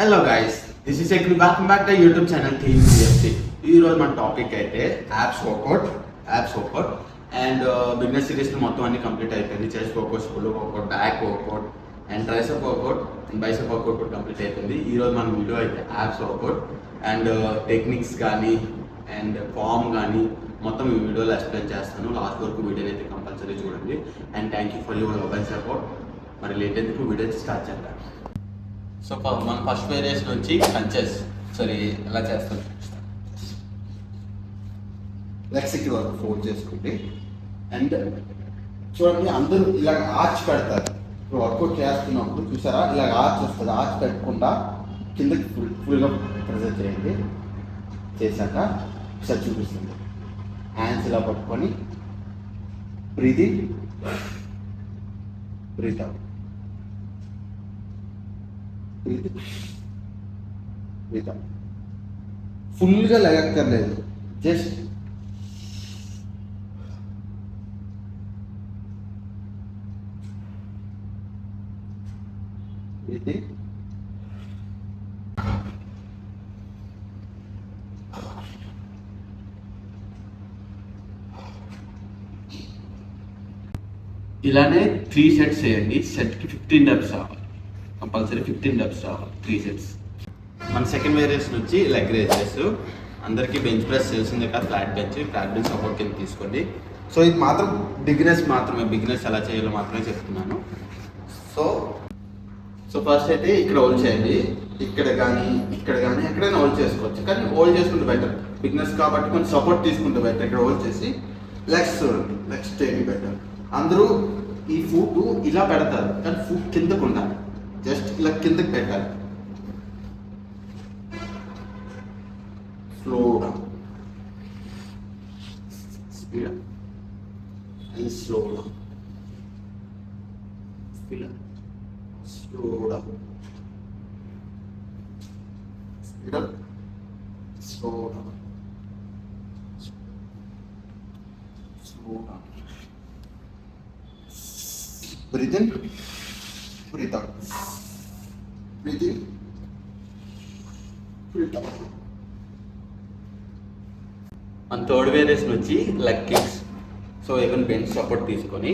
Hello guys, this is ఎగ్రీ welcome back to YouTube channel team CFC. ఈ రోజు మన టాపిక్ అయితే abs workout and business series మొత్తం అన్ని కంప్లీట్ అయిపోయింది. Chest workout, full workout, back workout and tricep workout and bicep workout కూడా complete అయిపోయింది. ఈ రోజు మన వీడియో అయితే యాప్స్ వర్కౌట్ అండ్ టెక్నిక్స్ కానీ అండ్ ఫామ్ కానీ మొత్తం ఈ వీడియోలో ఎక్స్ప్లెయిన్ చేస్తాను. లాస్ట్ వరకు వీడియోని అయితే కంపల్సరీ చూడండి and thank you for your mobile support. మరి లేట్ ఎందుకు వీడియో స్టార్ట్ చేద్దాం. సో మనం ఫస్ట్ వేరియేషన్ వచ్చి కంచెస్ ఎలా చేస్తాం. లెక్సిటీ వరకు ఫోల్డ్ చేసుకుంటే అండ్ చూడండి, అందరూ ఇలా ఆర్చ్ పెడతారు. ఇప్పుడు వర్కౌట్ చేస్తున్నప్పుడు చూసారా, ఇలా ఆర్చ్ వస్తుంది. ఆర్చ్ పెట్టకుండా కిందకి ఫుల్గా ప్రెజర్ చేయండి. చేశాక ఒకసారి చూపిస్తుంది. హ్యాండ్స్ ఇలా పట్టుకొని breathe in, breathe out, breathe out. ఫుల్గా లెగక్కర్లేదు, జస్ట్ ఇది ఇలానే 3 సెట్స్ చేయండి. సెట్కి 15 డబ్స్ రావాలి, కంపల్సరీ 15 డబ్స్ రావాలి 3 సెట్స్. మన సెకండ్ వేరియేషన్ వచ్చి లెగ్ రేజెస్. అందరికీ బెంచ్ ప్రెస్ తెలిసిందే కదా, ఫ్లాట్ బెంచ్ సపోర్ట్ కింద తీసుకోండి. సో ఇది మాత్రం బిగినర్స్ ఎలా చేయాలో మాత్రమే చెప్తున్నాను. సో ఫస్ట్ అయితే ఇక్కడ హోల్డ్ చేయండి. ఇక్కడ కానీ ఎక్కడైనా హోల్డ్ చేసుకోవచ్చు, కానీ హోల్డ్ చేసుకుంటే బెటర్. బిగినర్స్ కాబట్టి కొంచెం సపోర్ట్ తీసుకుంటే బెటర్. ఇక్కడ హోల్డ్ చేసి లెగ్స్ చూడండి, లెగ్స్ టేక్ బెటర్. అందరూ ఈ ఫుట్ ఇలా పెడతారు, కానీ ఫుట్ కిందకు ఉండాలి. జస్ట్ ఇలా కిందకి పెట్టాలి. స్లోగా స్పీడ్ అండ్ స్లోగా స్పీడ్ స్లోగా స్పీడ్ స్లోగా స్లోగా. Breathe in, breathe out, breathe in, breathe out. మన థర్డ్ వేరియేషన్ వచ్చి leg kicks. So even bench support తీసుకొని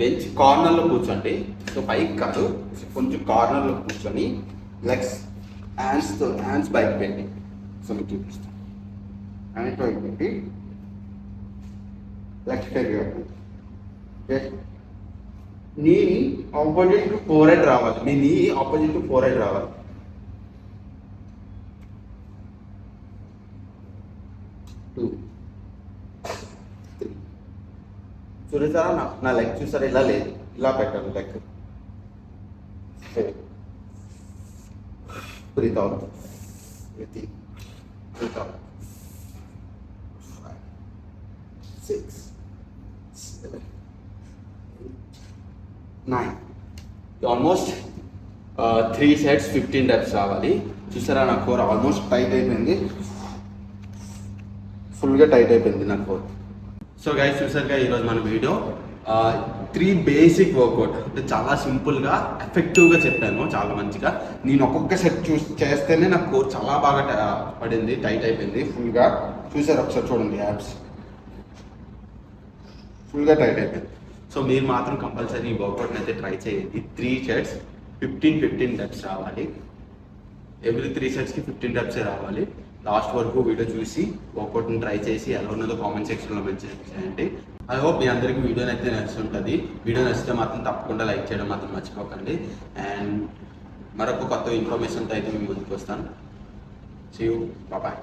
బెంచ్ కార్నర్లో కూర్చోండి. సో పైకి కాదు, కొంచెం కార్నర్లో కూర్చొని లెగ్స్ హ్యాండ్స్ బైక్ పెట్టి. సో మీకు చూపిస్తాను. హ్యాండ్స్ బైక్ పెట్టి legs okay. Knee opposite to forehead రావాలి. మీ knee opposite to forehead రావాలి. Two, three. చూసారా, నా లెగ్ చూసారా, ఇలా లేదు, ఇలా పెట్టాను leg. Breathe out, breathe in, breathe out. 5, 6, 7, 9. Almost 3 sets 15 dubs రావాలి. చూసారా, నా కోర్ ఆల్మోస్ట్ టైట్ అయిపోయింది, ఫుల్గా టైట్ అయిపోయింది నా కోర్. సో గైస్, చూసారుగా ఈరోజు మన వీడియో 3 బేసిక్ వర్కౌట్ అంటే చాలా సింపుల్గా ఎఫెక్టివ్గా చెప్పాను, చాలా మంచిగా. నేను ఒక్కొక్క సెట్ చేస్తేనే నా కోర్ చాలా బాగా పడింది, టైట్ అయిపోయింది ఫుల్గా. చూసారు, ఒకసారి చూడండి, యాప్స్ ఫుల్గా టైట్ అయిపోయింది. సో మీరు మాత్రం కంపల్సరీ ఈ వర్కౌట్ని అయితే ట్రై చేయండి. 3 సెట్స్ 15 డబ్స్ రావాలి. ఎవ్రీ 3 సెట్స్కి 15 డబ్సే రావాలి. లాస్ట్ వరకు వీడియో చూసి వర్కౌట్ని ట్రై చేసి ఎలా ఉన్నదో కామెంట్ సెక్షన్లో మెన్షన్ చేయండి. ఐ హోప్ మీ అందరికీ వీడియోని అయితే నచ్చుంటుంది. వీడియో నచ్చితే మాత్రం తప్పకుండా లైక్ చేయడం మాత్రం మర్చిపోకండి. అండ్ మరొక కొత్త ఇన్ఫర్మేషన్తో అయితే మేము ముందుకు వస్తాను. See you, bye.